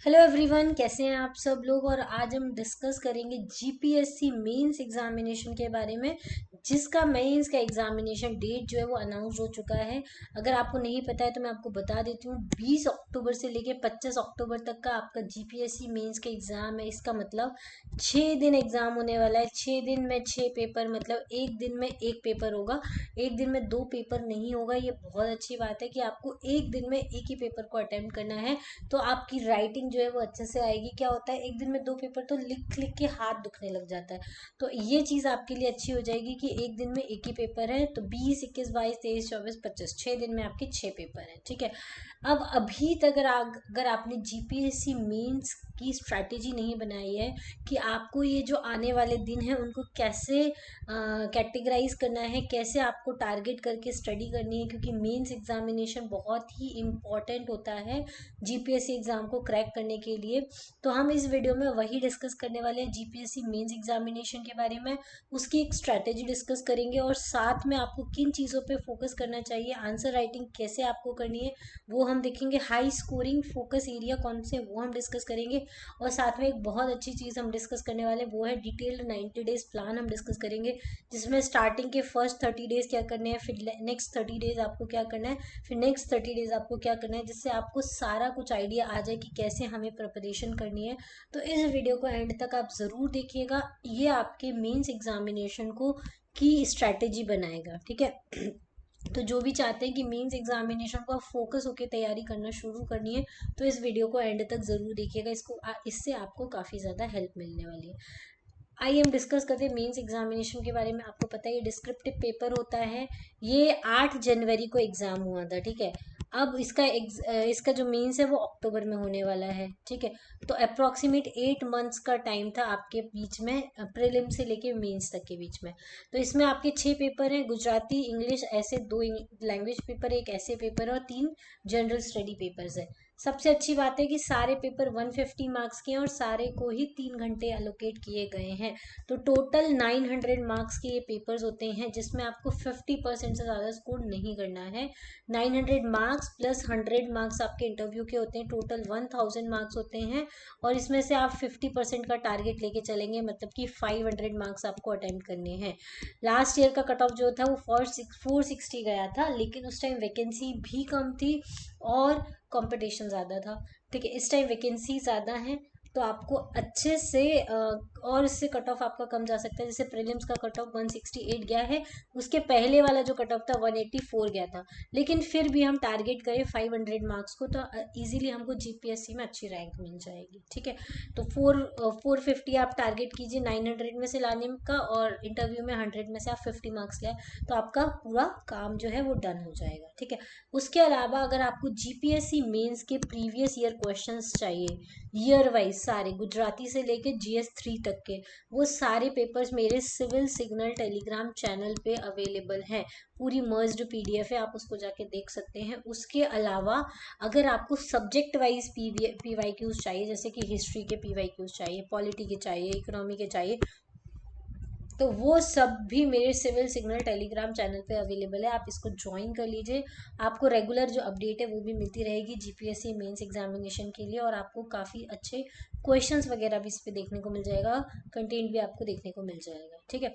Hello everyone, कैसे हैं आप सब लोग। और आज हम डिस्कस करेंगे जीपीएससी मेंस एग्जामिनेशन के बारे में, जिसका मेंस का एग्जामिनेशन डेट जो है वो अनाउंस हो चुका है। अगर आपको नहीं पता है तो मैं आपको बता देती हूँ, 20 अक्टूबर से लेके 25 अक्टूबर तक का आपका जीपीएससी मेंस का एग्जाम है। इसका मतलब 6 दिन एग्जाम होने वाला है। 6 दिन में 6 पेपर, मतलब एक दिन में एक पेपर होगा, एक दिन में 2 पेपर नहीं होगा। ये बहुत अच्छी बात है कि आपको एक दिन में एक ही पेपर को अटेम्प्ट करना है, तो आपकी राइटिंग जो है वो अच्छे से आएगी। क्या होता है, एक दिन में 2 पेपर तो लिख लिख के हाथ दुखने लग जाता है, तो ये चीज़ आपके लिए अच्छी हो जाएगी कि एक दिन में एक ही पेपर है। तो 20, 21, 22, 23, 24, 25 6 दिन में आपके 6 पेपर हैं। ठीक है। अब अभी तक अगर आपने जीपीएससी मेंस की स्ट्रैटेजी नहीं बनाई है कि आपको ये जो आने वाले दिन है उनको कैसे कैटेगराइज करना है, कैसे आपको टारगेट करके स्टडी करनी है, क्योंकि मेंस एग्जामिनेशन बहुत ही इम्पॉर्टेंट होता है जीपीएससी एग्जाम को क्रैक करने के लिए। तो हम इस वीडियो में वही डिस्कस करने वाले हैं, जीपीएससी मेंस एग्जामिनेशन के बारे में, उसकी एक स्ट्रैटेजी डिस्कस करेंगे और साथ में आपको किन चीज़ों पे फोकस करना चाहिए, आंसर राइटिंग कैसे आपको करनी है वो हम देखेंगे, हाई स्कोरिंग फोकस एरिया कौन से वो हम डिस्कस करेंगे। और साथ में एक बहुत अच्छी चीज़ हम डिस्कस करने वाले वो है डिटेल्ड 90 डेज प्लान हम डिस्कस करेंगे, जिसमें स्टार्टिंग के फर्स्ट 30 डेज क्या करने हैं, फिर नेक्स्ट 30 डेज आपको क्या करना है, फिर नेक्स्ट 30 डेज आपको क्या करना है, जिससे आपको सारा कुछ आइडिया आ जाए कि कैसे हमें प्रिपरेशन करनी है। तो इस वीडियो को एंड तक आप ज़रूर देखिएगा, ये आपके मेंस एग्जामिनेशन को की स्ट्रैटेजी बनाएगा। ठीक है। तो जो भी चाहते हैं कि मेंस एग्जामिनेशन को आप फोकस होकर तैयारी करना शुरू करनी है, तो इस वीडियो को एंड तक ज़रूर देखिएगा, इससे आपको काफ़ी ज़्यादा हेल्प मिलने वाली है। आइए हम डिस्कस करते हैं मेंस एग्जामिनेशन के बारे में। आपको पता है ये डिस्क्रिप्टिव पेपर होता है, ये 8 जनवरी को एग्ज़ाम हुआ था। ठीक है। अब इसका जो मेंस है वो अक्टूबर में होने वाला है। ठीक है। तो अप्रॉक्सीमेट 8 मंथ्स का टाइम था आपके बीच में, प्रीलिम से लेके मेंस तक के बीच में। तो इसमें आपके 6 पेपर हैं, गुजराती, इंग्लिश, ऐसे 2 लैंग्वेज पेपर, एक ऐसे पेपर और 3 जनरल स्टडी पेपर्स है। सबसे अच्छी बात है कि सारे पेपर 150 मार्क्स के हैं और सारे को ही 3 घंटे एलोकेट किए गए हैं। तो टोटल 900 मार्क्स के ये पेपर्स होते हैं, जिसमें आपको 50% से ज़्यादा स्कोर नहीं करना है। 900 मार्क्स प्लस 100 मार्क्स आपके इंटरव्यू के होते हैं, टोटल 1000 मार्क्स होते हैं। और इसमें से आप 50% का टारगेट लेके चलेंगे, मतलब कि 500 मार्क्स आपको अटेम्प्ट करने हैं। लास्ट ईयर का कट ऑफ जो था वो 460 गया था, लेकिन उस टाइम वैकेंसी भी कम थी और कंपटीशन ज़्यादा था। ठीक है। इस टाइम वैकेंसी ज़्यादा है, तो आपको अच्छे से और इससे कट ऑफ आपका कम जा सकता है। जैसे प्रीलिम्स का कट ऑफ 168 गया है, उसके पहले वाला जो कट ऑफ था 184 गया था, लेकिन फिर भी हम टारगेट करें 500 मार्क्स को, तो इजीली हमको जीपीएससी में अच्छी रैंक मिल जाएगी। ठीक है। तो 450 आप टारगेट कीजिए 900 में से लाने का, और इंटरव्यू में 100 में से आप 50 मार्क्स लाए, तो आपका पूरा काम जो है वो डन हो जाएगा। ठीक है। उसके अलावा अगर आपको जीपीएससी मेंस के प्रीवियस ईयर क्वेश्चंस चाहिए, ईयर वाइज सारे, गुजराती से लेके GS3 तक के, वो सारे पेपर्स मेरे सिविल सिग्नल टेलीग्राम चैनल पे अवेलेबल हैं। पूरी मर्ज्ड PDF है, आप उसको जाके देख सकते हैं। उसके अलावा अगर आपको सब्जेक्ट वाइज PYQs चाहिए, जैसे कि हिस्ट्री के PYQs चाहिए, पॉलिटी के चाहिए, इकोनॉमी के चाहिए, तो वो सब भी मेरे सिविल सिग्नल टेलीग्राम चैनल पे अवेलेबल है, आप इसको ज्वाइन कर लीजिए। आपको रेगुलर जो अपडेट है वो भी मिलती रहेगी जीपीएससी मेंस एग्जामिनेशन के लिए, और आपको काफ़ी अच्छे क्वेश्चंस वगैरह भी इस पे देखने को मिल जाएगा, कंटेंट भी आपको देखने को मिल जाएगा। ठीक है।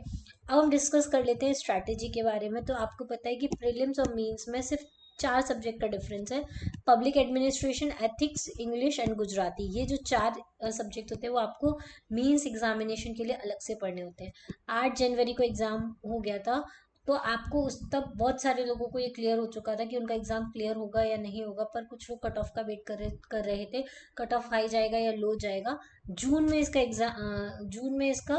अब हम डिस्कस कर लेते हैं स्ट्रैटेजी के बारे में। तो आपको पता है कि प्रीलिम्स और मेंस में सिर्फ 4 सब्जेक्ट का डिफरेंस है, public administration, ethics, English and Gujarati. ये जो 4 सब्जेक्ट होते हैं वो आपको मेंस एग्जामिनेशन के लिए अलग से पढ़ने होते हैं। 8 जनवरी को एग्ज़ाम हो गया था, तो आपको उस तक बहुत सारे लोगों को ये क्लियर हो चुका था कि उनका एग्ज़ाम क्लियर होगा या नहीं होगा, पर कुछ लोग कट ऑफ का वेट कर रहे थे, कट ऑफ हाई जाएगा या लो जाएगा। जून में इसका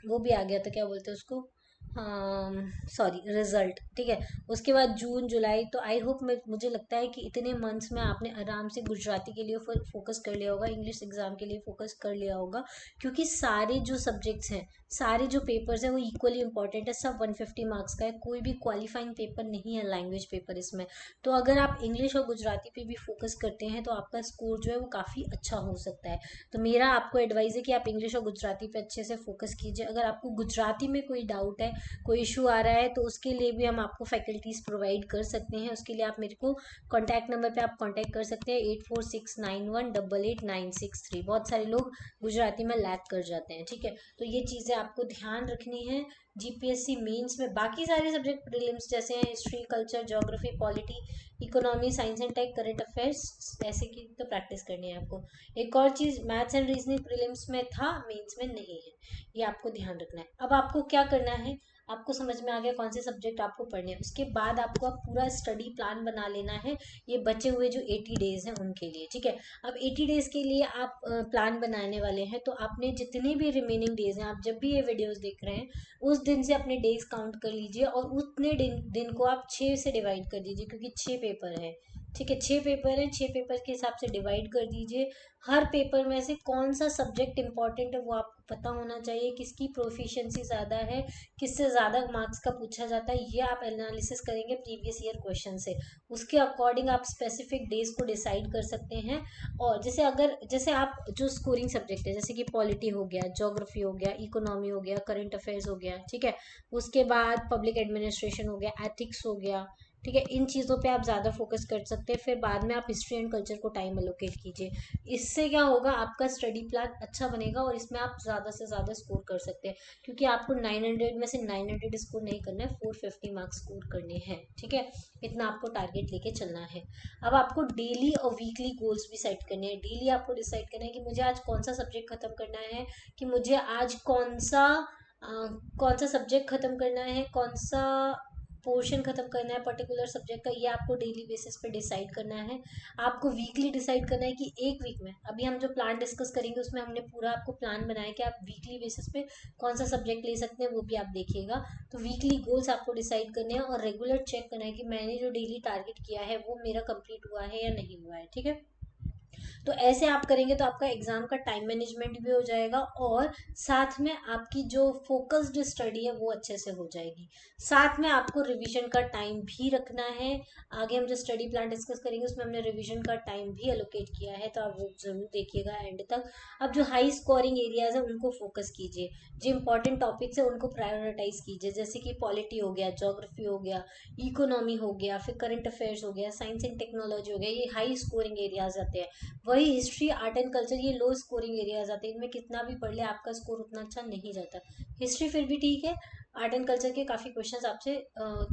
वो भी आ गया था, क्या बोलते हैं उसको, हाँ सॉरी, रिजल्ट। ठीक है। उसके बाद जून, जुलाई, तो आई होप मुझे लगता है कि इतने मंथ्स में आपने आराम से गुजराती के लिए फोकस कर लिया होगा, इंग्लिश एग्जाम के लिए फोकस कर लिया होगा, क्योंकि सारे जो सब्जेक्ट्स हैं, सारे जो पेपर्स हैं वो इक्वली इंपॉर्टेंट है। सब 150 मार्क्स का है, कोई भी क्वालिफाइंग पेपर नहीं है लैंग्वेज पेपर इसमें। तो अगर आप इंग्लिश और गुजराती पे भी फोकस करते हैं तो आपका स्कोर जो है वो काफ़ी अच्छा हो सकता है। तो मेरा आपको एडवाइस है कि आप इंग्लिश और गुजराती पे अच्छे से फोकस कीजिए। अगर आपको गुजराती में कोई डाउट है कोई इशू आ रहा है तो उसके लिए भी हम आपको फैकल्टीज प्रोवाइड कर सकते हैं। उसके लिए आप मेरे को कॉन्टैक्ट नंबर पे आप कॉन्टैक्ट कर सकते हैं 8469188963। बहुत सारे लोग गुजराती में लैक कर जाते हैं, ठीक है। तो ये चीज़ें आपको ध्यान रखनी है जीपीएससी मेंस में। बाकी सारे सब्जेक्ट प्रीलिम्स जैसे हैं history, culture, geography, polity, economy, science and tech, current affairs, ऐसे की तो प्रैक्टिस करनी है आपको। एक और चीज़, मैथ्स एंड रीजनिंग प्रीलिम्स में था, मेंस में नहीं है, ये आपको ध्यान रखना है। अब आपको क्या करना है, आपको समझ में आ गया कौन से सब्जेक्ट आपको पढ़ने हैं। उसके बाद आपको अब पूरा स्टडी प्लान बना लेना है ये बचे हुए जो 80 डेज हैं उनके लिए, ठीक है। अब 80 डेज के लिए आप प्लान बनाने वाले हैं, तो आपने जितने भी रिमेनिंग डेज हैं, आप जब भी ये वीडियोस देख रहे हैं उस दिन से अपने डेज काउंट कर लीजिए और उतने दिन को आप 6 से डिवाइड कर दीजिए, क्योंकि 6 पेपर है, ठीक है। 6 पेपर है, 6 पेपर के हिसाब से डिवाइड कर दीजिए। हर पेपर में से कौन सा सब्जेक्ट इंपॉर्टेंट है वो आपको पता होना चाहिए, किसकी प्रोफिशिएंसी ज़्यादा है, किससे ज़्यादा मार्क्स का पूछा जाता है, ये आप एनालिसिस करेंगे प्रीवियस ईयर क्वेश्चन से। उसके अकॉर्डिंग आप स्पेसिफिक डेज को डिसाइड कर सकते हैं। और जैसे आप जो स्कोरिंग सब्जेक्ट है, जैसे कि पॉलिटी हो गया, ज्योग्राफी हो गया, इकोनॉमी हो गया, करंट अफेयर्स हो गया, ठीक है। उसके बाद पब्लिक एडमिनिस्ट्रेशन हो गया, एथिक्स हो गया, ठीक है। इन चीज़ों पे आप ज़्यादा फोकस कर सकते हैं। फिर बाद में आप हिस्ट्री एंड कल्चर को टाइम एलोकेट कीजिए। इससे क्या होगा, आपका स्टडी प्लान अच्छा बनेगा और इसमें आप ज़्यादा से ज़्यादा स्कोर कर सकते हैं, क्योंकि आपको 900 में से 900 स्कोर नहीं करना है, 450 मार्क्स स्कोर करने हैं, ठीक है। इतना आपको टारगेट लेके चलना है। अब आपको डेली और वीकली गोल्स भी सेट करने हैं। डेली आपको डिसाइड करना है कि मुझे आज कौन सा सब्जेक्ट खत्म करना है, कि मुझे आज कौन सा सब्जेक्ट खत्म करना है, कौन सा पोर्शन खत्म करना है पर्टिकुलर सब्जेक्ट का, ये आपको डेली बेसिस पे डिसाइड करना है। आपको वीकली डिसाइड करना है कि एक वीक में, अभी हम जो प्लान डिस्कस करेंगे उसमें हमने पूरा आपको प्लान बनाया कि आप वीकली बेसिस पे कौन सा सब्जेक्ट ले सकते हैं, वो भी आप देखिएगा। तो वीकली गोल्स आपको डिसाइड करने हैं और रेगुलर चेक करना है कि मैंने जो डेली टारगेट किया है वो मेरा कंप्लीट हुआ है या नहीं हुआ है, ठीक है। तो ऐसे आप करेंगे तो आपका एग्जाम का टाइम मैनेजमेंट भी हो जाएगा और साथ में आपकी जो फोकस्ड स्टडी है वो अच्छे से हो जाएगी। साथ में आपको रिवीजन का टाइम भी रखना है। आगे हम जो स्टडी प्लान डिस्कस करेंगे उसमें हमने रिवीजन का टाइम भी एलोकेट किया है, तो आप वो जरूर देखिएगा एंड तक। अब जो हाई स्कोरिंग एरियाज है उनको फोकस कीजिए, जो इंपॉर्टेंट टॉपिक्स है उनको प्रायोरिटाइज कीजिए, जैसे कि पॉलिटी हो गया, ज्योग्राफी हो गया, इकोनॉमी हो गया, फिर करंट अफेयर्स हो गया, साइंस एंड टेक्नोलॉजी हो गया, ये हाई स्कोरिंग एरियाज आते हैं। वही हिस्ट्री, आर्ट एंड कल्चर, ये लो स्कोरिंग एरियाज आते हैं, इनमें कितना भी पढ़ ले आपका स्कोर उतना अच्छा नहीं जाता। हिस्ट्री फिर भी ठीक है, आर्ट एंड कल्चर के काफ़ी क्वेश्चंस आपसे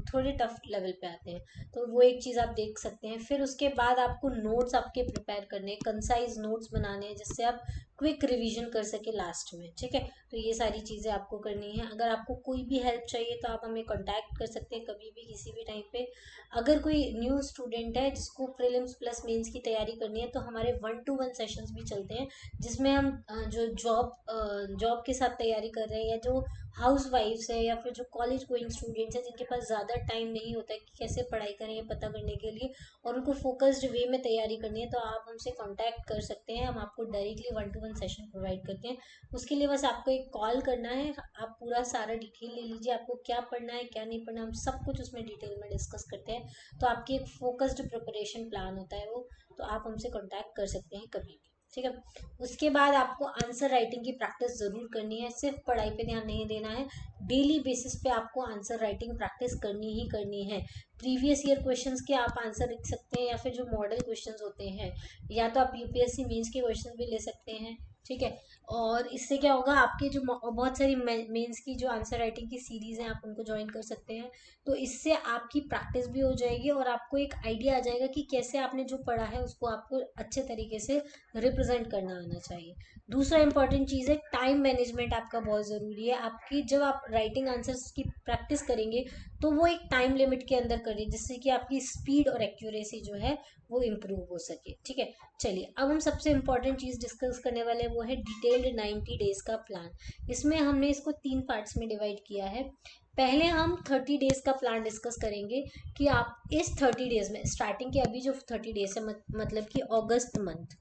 थोड़े टफ लेवल पे आते हैं, तो वो एक चीज़ आप देख सकते हैं। फिर उसके बाद आपको नोट्स आपके प्रिपेयर करने हैं, कंसाइज नोट्स बनाने हैं, जिससे आप क्विक रिवीजन कर सके लास्ट में, ठीक है। तो ये सारी चीज़ें आपको करनी है। अगर आपको कोई भी हेल्प चाहिए तो आप हमें कॉन्टैक्ट कर सकते हैं कभी भी, किसी भी टाइम पे। अगर कोई न्यू स्टूडेंट है जिसको प्रीलिम्स प्लस मेंस की तैयारी करनी है, तो हमारे 1-to-1 सेशंस भी चलते हैं, जिसमें हम जो जॉब के साथ तैयारी कर रहे हैं, या जो हाउस वाइफ्स है, या फिर जो कॉलेज गोइंग स्टूडेंट्स हैं जिनके पास ज़्यादा टाइम नहीं होता है कि कैसे पढ़ाई करें ये पता करने के लिए, और उनको फोकस्ड वे में तैयारी करनी है, तो आप हमसे कांटेक्ट कर सकते हैं। हम आपको डायरेक्टली 1-to-1 सेशन प्रोवाइड करते हैं। उसके लिए बस आपको एक कॉल करना है, आप पूरा सारा डिटेल ले लीजिए, आपको क्या पढ़ना है क्या नहीं पढ़ना, हम सब कुछ उसमें डिटेल में डिस्कस करते हैं। तो आपकी एक फोकस्ड प्रिपरेशन प्लान होता है वो, तो आप हमसे कांटेक्ट कर सकते हैं कभी भी, ठीक है। उसके बाद आपको आंसर राइटिंग की प्रैक्टिस ज़रूर करनी है, सिर्फ पढ़ाई पे ध्यान नहीं देना है। डेली बेसिस पे आपको आंसर राइटिंग प्रैक्टिस करनी ही करनी है। प्रीवियस ईयर क्वेश्चंस के आप आंसर लिख सकते हैं, या फिर जो मॉडल क्वेश्चंस होते हैं, या तो आप यूपीएससी मेंस के क्वेश्चंस भी ले सकते हैं, ठीक है। और इससे क्या होगा, आपके जो बहुत सारी मेंस की जो आंसर राइटिंग की सीरीज़ हैं आप उनको ज्वाइन कर सकते हैं। तो इससे आपकी प्रैक्टिस भी हो जाएगी और आपको एक आइडिया आ जाएगा कि कैसे आपने जो पढ़ा है उसको आपको अच्छे तरीके से रिप्रेजेंट करना आना चाहिए। दूसरा इंपॉर्टेंट चीज़ है टाइम मैनेजमेंट, आपका बहुत ज़रूरी है। आपकी जब आप राइटिंग आंसर्स की प्रैक्टिस करेंगे तो वो एक टाइम लिमिट के अंदर करिए, जिससे कि आपकी स्पीड और एक्यूरेसी जो है वो इम्प्रूव हो सके, ठीक है। चलिए, अब हम सबसे इम्पॉर्टेंट चीज़ डिस्कस करने वाले हैं, वो है डिटेल्ड 90 डेज का प्लान। इसमें हमने इसको 3 पार्ट्स में डिवाइड किया है। पहले हम 30 डेज का प्लान डिस्कस करेंगे कि आप इस 30 डेज में, स्टार्टिंग के अभी जो 30 डेज है, मतलब कि अगस्त मंथ,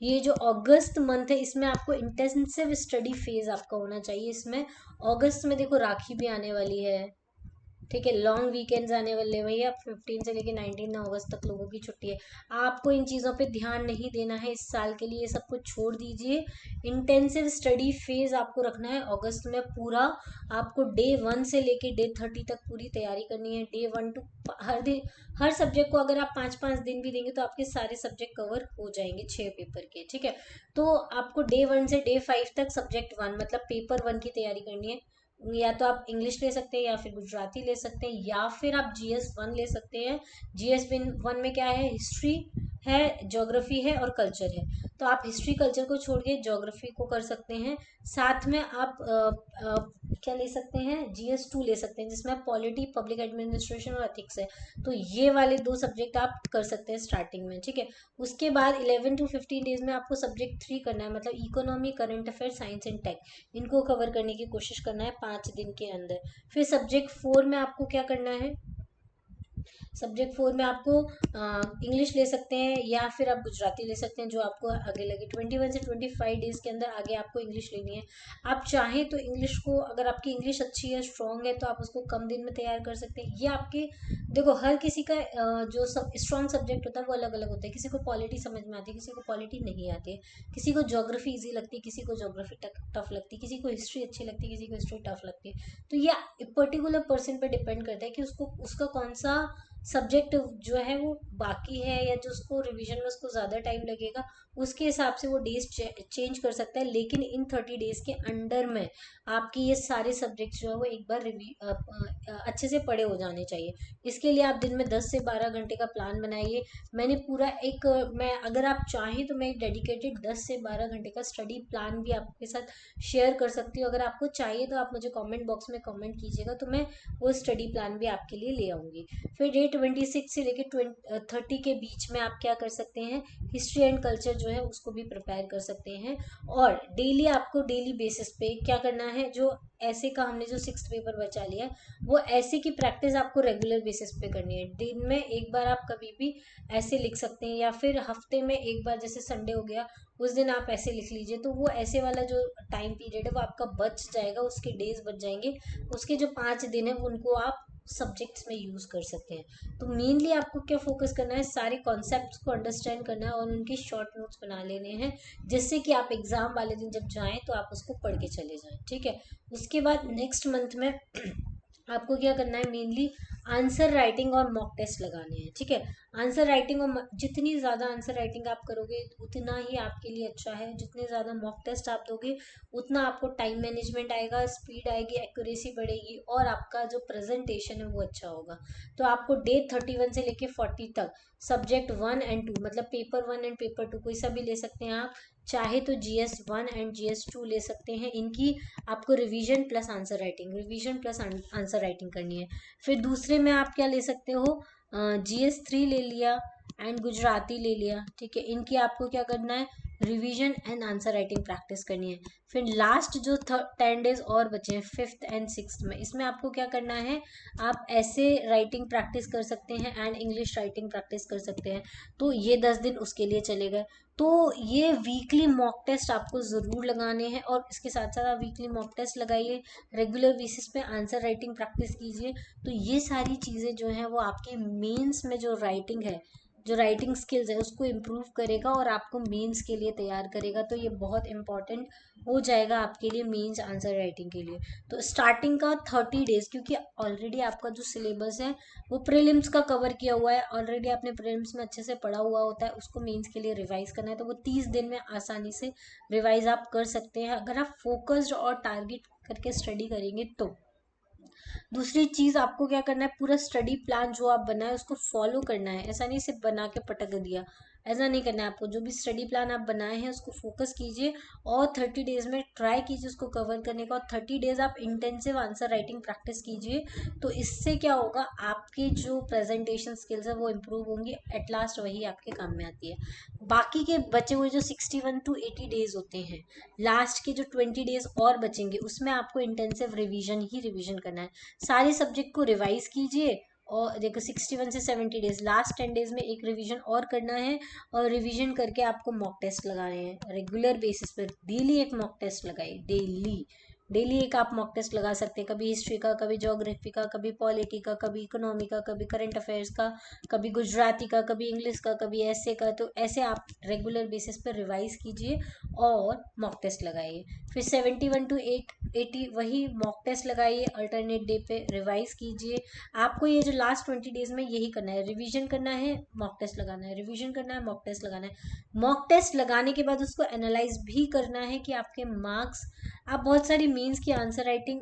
ये जो अगस्त मंथ है इसमें आपको इंटेंसिव स्टडी फेज आपका होना चाहिए। इसमें अगस्त में देखो राखी भी आने वाली है, ठीक है, लॉन्ग वीकेंड्स आने वाले हैं भैया, 15 से लेके 19 अगस्त तक लोगों की छुट्टी है। आपको इन चीज़ों पे ध्यान नहीं देना है इस साल के लिए, ये सब कुछ छोड़ दीजिए। इंटेंसिव स्टडी फेज आपको रखना है अगस्त में पूरा। आपको डे 1 से लेके डे 30 तक पूरी तैयारी करनी है। डे 1 टू हर दिन, हर सब्जेक्ट को अगर आप 5-5 दिन भी देंगे तो आपके सारे सब्जेक्ट कवर हो जाएंगे 6 पेपर के, ठीक है। तो आपको डे 1 से डे 5 तक सब्जेक्ट 1 मतलब पेपर 1 की तैयारी करनी है। या तो आप इंग्लिश ले सकते हैं, या फिर गुजराती ले सकते हैं, या फिर आप GS 1 ले सकते हैं। GS 1 में क्या है, हिस्ट्री है, ज्योग्राफी है और कल्चर है। तो आप हिस्ट्री कल्चर को छोड़ के ज्योग्राफी को कर सकते हैं। साथ में आप क्या ले सकते हैं, GS 2 ले सकते हैं, जिसमें पॉलिटी, पब्लिक एडमिनिस्ट्रेशन और एथिक्स है। तो ये वाले 2 सब्जेक्ट आप कर सकते हैं स्टार्टिंग में, ठीक है। उसके बाद 11 to 15 डेज में आपको सब्जेक्ट 3 करना है, मतलब economy, current affair, science and tech. इनको कवर करने की कोशिश करना है 5 दिन के अंदर। फिर सब्जेक्ट 4 में आपको क्या करना है, सब्जेक्ट 4 में आपको इंग्लिश ले सकते हैं, या फिर आप गुजराती ले सकते हैं, जो आपको आगे लगे। 21 से 25 डेज के अंदर आगे आपको इंग्लिश लेनी है। आप चाहें तो इंग्लिश को, अगर आपकी इंग्लिश अच्छी है, स्ट्रांग है, तो आप उसको कम दिन में तैयार कर सकते हैं। ये आपके, देखो हर किसी का जो सब स्ट्रांग सब्जेक्ट होता है वो अलग अलग होता है। किसी को पॉलिटी समझ में आती है, किसी को पॉलिटी नहीं आती है, किसी को ज्योग्राफी इजी लगती है, किसी को ज्योग्राफी टफ लगती है, किसी को हिस्ट्री अच्छी लगती है, किसी को हिस्ट्री टफ लगती है। तो ये पर्टिकुलर पर्सन पे डिपेंड करता है कि उसको, उसका कौन सा सब्जेक्ट जो है वो बाकी है, या जो उसको रिवीजन में उसको ज़्यादा टाइम लगेगा, उसके हिसाब से वो डेज चेंज कर सकता है। लेकिन इन 30 डेज के अंडर में आपके ये सारे सब्जेक्ट जो है वो एक बार अच्छे से पढ़े हो जाने चाहिए। इसके लिए आप दिन में 10 से 12 घंटे का प्लान बनाइए। मैंने पूरा एक, मैं अगर आप चाहें तो मैं एक डेडिकेटेड 10 से 12 घंटे का स्टडी प्लान भी आपके साथ शेयर कर सकती हूँ। अगर आपको चाहिए तो आप मुझे कमेंट बॉक्स में कमेंट कीजिएगा, तो मैं वो स्टडी प्लान भी आपके लिए ले आऊँगी। फिर डे 26 से लेके 30 के बीच में आप क्या कर सकते हैं, हिस्ट्री एंड कल्चर जो है उसको भी प्रिपेयर कर सकते हैं। और डेली आपको, डेली बेसिस पे क्या करना है, जो ऐसे का हमने जो 6th पेपर बचा लिया है, वो ऐसे की प्रैक्टिस आपको रेगुलर बेसिस पे करनी है। दिन में एक बार आप कभी भी ऐसे लिख सकते हैं, या फिर हफ्ते में एक बार, जैसे संडे हो गया उस दिन आप ऐसे लिख लीजिए। तो वो ऐसे वाला जो टाइम पीरियड है वो आपका बच जाएगा, उसके डेज बच जाएंगे। उसके जो 5 दिन है उनको आप सब्जेक्ट्स में यूज कर सकते हैं। तो मेनली आपको क्या फोकस करना है, सारे कॉन्सेप्ट्स को अंडरस्टैंड करना है और उनकी शॉर्ट नोट्स बना लेने हैं, जिससे कि आप एग्जाम वाले दिन जब जाएं तो आप उसको पढ़ के चले जाएं, ठीक है। उसके बाद नेक्स्ट मंथ में आपको क्या करना है, मेनली आंसर राइटिंग और मॉक टेस्ट लगाने हैं, ठीक है। आंसर राइटिंग और जितनी ज़्यादा आंसर राइटिंग आप करोगे उतना ही आपके लिए अच्छा है। जितने ज़्यादा मॉक टेस्ट आप दोगे उतना आपको टाइम मैनेजमेंट आएगा, स्पीड आएगी, एक्यूरेसी बढ़ेगी, और आपका जो प्रेजेंटेशन है वो अच्छा होगा। तो आपको डे 31 से लेके 40 तक सब्जेक्ट 1 एंड 2 मतलब पेपर 1 एंड पेपर 2 कोई सा भी ले सकते हैं आप। चाहे तो GS 1 एंड GS 2 ले सकते हैं। इनकी आपको revision plus answer writing, revision plus answer writing करनी है। फिर दूसरे में आप क्या ले सकते हो, GS 3 ले लिया एंड गुजराती ले लिया, ठीक है। इनकी आपको क्या करना है, revision and answer writing practice करनी है। फिर लास्ट जो 10 डेज और बचे हैं 5th एंड 6th में, इसमें आपको क्या करना है, आप ऐसे राइटिंग प्रैक्टिस कर सकते हैं एंड इंग्लिश राइटिंग प्रैक्टिस कर सकते हैं। तो ये 10 दिन उसके लिए चले गए। तो ये वीकली मॉक टेस्ट आपको ज़रूर लगाने हैं, और इसके साथ साथ आप वीकली मॉक टेस्ट लगाइए, रेगुलर बेसिस पे आंसर राइटिंग प्रैक्टिस कीजिए। तो ये सारी चीज़ें जो हैं वो आपके मेंस में जो राइटिंग है, जो राइटिंग स्किल्स है उसको इम्प्रूव करेगा और आपको मेंस के लिए तैयार करेगा। तो ये बहुत इंपॉर्टेंट हो जाएगा आपके लिए मेंस आंसर राइटिंग के लिए। तो स्टार्टिंग का 30 डेज, क्योंकि ऑलरेडी आपका जो सिलेबस है वो प्रीलिम्स का कवर किया हुआ है, ऑलरेडी आपने प्रीलिम्स में अच्छे से पढ़ा हुआ होता है, उसको मेंस के लिए रिवाइज करना है। तो वो 30 दिन में आसानी से रिवाइज आप कर सकते हैं, अगर आप फोकस्ड और टारगेट करके स्टडी करेंगे तो। दूसरी चीज आपको क्या करना है, पूरा स्टडी प्लान जो आप बनाए उसको फॉलो करना है। ऐसा नहीं सिर्फ बना के पटक दिया, ऐसा नहीं करना है आपको। जो भी स्टडी प्लान आप बनाए हैं उसको फोकस कीजिए, और 30 डेज में ट्राई कीजिए उसको कवर करने का। और 30 डेज आप इंटेंसिव आंसर राइटिंग प्रैक्टिस कीजिए। तो इससे क्या होगा, आपके जो प्रेजेंटेशन स्किल्स है वो इम्प्रूव होंगी, एट लास्ट वही आपके काम में आती है। बाकी के बचे हुए जो 61 to 80 डेज होते हैं, लास्ट के जो 20 डेज और बचेंगे, उसमें आपको इंटेंसिव रिवीजन ही रिवीजन करना है। सारे सब्जेक्ट को रिवाइज कीजिए, और देखो 61 से 70 डेज, लास्ट 10 डेज में एक रिवीजन और करना है। और रिवीजन करके आपको मॉक टेस्ट लगाने हैं रेगुलर बेसिस पर, डेली एक मॉक टेस्ट लगाइए, डेली, डेली एक आप मॉक टेस्ट लगा सकते हैं, कभी हिस्ट्री का, कभी ज्योग्राफी का, कभी पॉलिटी का, कभी इकोनॉमी का, कभी करंट अफेयर्स का, कभी गुजराती का, कभी इंग्लिश का, कभी ऐसे का। तो ऐसे आप रेगुलर बेसिस पर रिवाइज कीजिए और मॉक टेस्ट लगाइए। फिर 71 to 80 वही मॉक टेस्ट लगाइए, अल्टरनेट डे पे रिवाइज कीजिए। आपको ये जो लास्ट 20 डेज में यही करना है, रिवीजन करना है, मॉक टेस्ट लगाना है, रिवीजन करना है, मॉक टेस्ट लगाना है। मॉक टेस्ट लगाने के बाद उसको एनालाइज भी करना है कि आपके मार्क्स, आप बहुत सारी मेंस की आंसर राइटिंग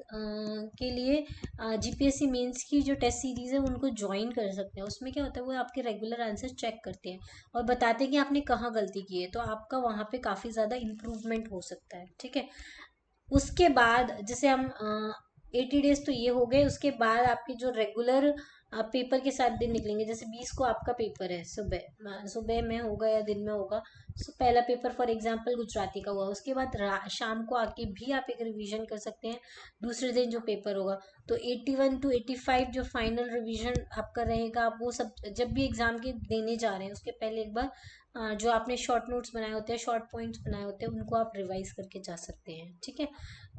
के लिए जीपीएससी मेंस की जो टेस्ट सीरीज है उनको ज्वाइन कर सकते हैं। उसमें क्या होता है, वो आपके रेगुलर आंसर चेक करते हैं और बताते हैं कि आपने कहाँ गलती की है, तो आपका वहाँ पे काफ़ी ज़्यादा इम्प्रूवमेंट हो सकता है। ठीक है, उसके बाद जैसे हम 80 डेज तो ये हो गए, उसके बाद आपकी जो रेगुलर पेपर के साथ दिन निकलेंगे, जैसे 20 को आपका पेपर है, सुबह सुबह में होगा या दिन में होगा। पहला पेपर फॉर एग्जांपल गुजराती का हुआ, उसके बाद शाम को आके भी आप एक रिवीजन कर सकते हैं दूसरे दिन जो पेपर होगा। तो 81 to 85 जो फाइनल रिवीजन आपका रहेगा, आप वो सब जब भी एग्जाम के देने जा रहे हैं उसके पहले एक बार जो आपने शॉर्ट नोट्स बनाए होते हैं, शॉर्ट पॉइंट्स बनाए होते हैं, उनको आप रिवाइज करके जा सकते हैं। ठीक है,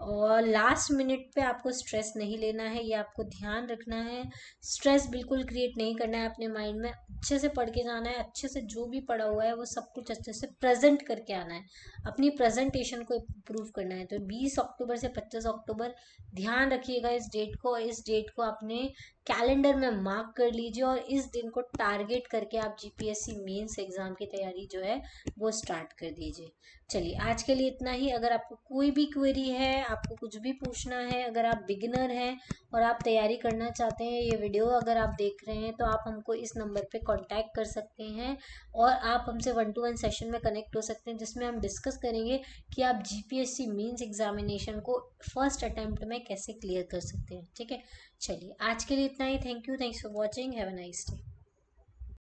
और लास्ट मिनट पे आपको स्ट्रेस नहीं लेना है, ये आपको ध्यान रखना है। स्ट्रेस बिल्कुल क्रिएट नहीं करना है अपने माइंड में, अच्छे से पढ़ के जाना है, अच्छे से जो भी पढ़ा हुआ है वो सब कुछ अच्छे से प्रेजेंट करके आना है, अपनी प्रेजेंटेशन को इम्प्रूव करना है। तो 20 अक्टूबर से 25 अक्टूबर ध्यान रखिएगा इस डेट को, इस डेट को अपने कैलेंडर में मार्क कर लीजिए और इस दिन को टारगेट करके आप जीपीएससी मेंस एग्जाम की तैयारी जो है वो स्टार्ट कर दीजिए। चलिए, आज के लिए इतना ही। अगर आपको कोई भी क्वेरी है, आपको कुछ भी पूछना है, अगर आप बिगिनर हैं और आप तैयारी करना चाहते हैं, ये वीडियो अगर आप देख रहे हैं तो आप हमको इस नंबर पे कांटेक्ट कर सकते हैं और आप हमसे 1-to-1 सेशन में कनेक्ट हो सकते हैं, जिसमें हम डिस्कस करेंगे कि आप जीपीएससी मींस एग्जामिनेशन को फर्स्ट अटेम्प्ट में कैसे क्लियर कर सकते हैं। ठीक है, चलिए आज के लिए इतना ही। Thank you, thanks for watching, have a nice day.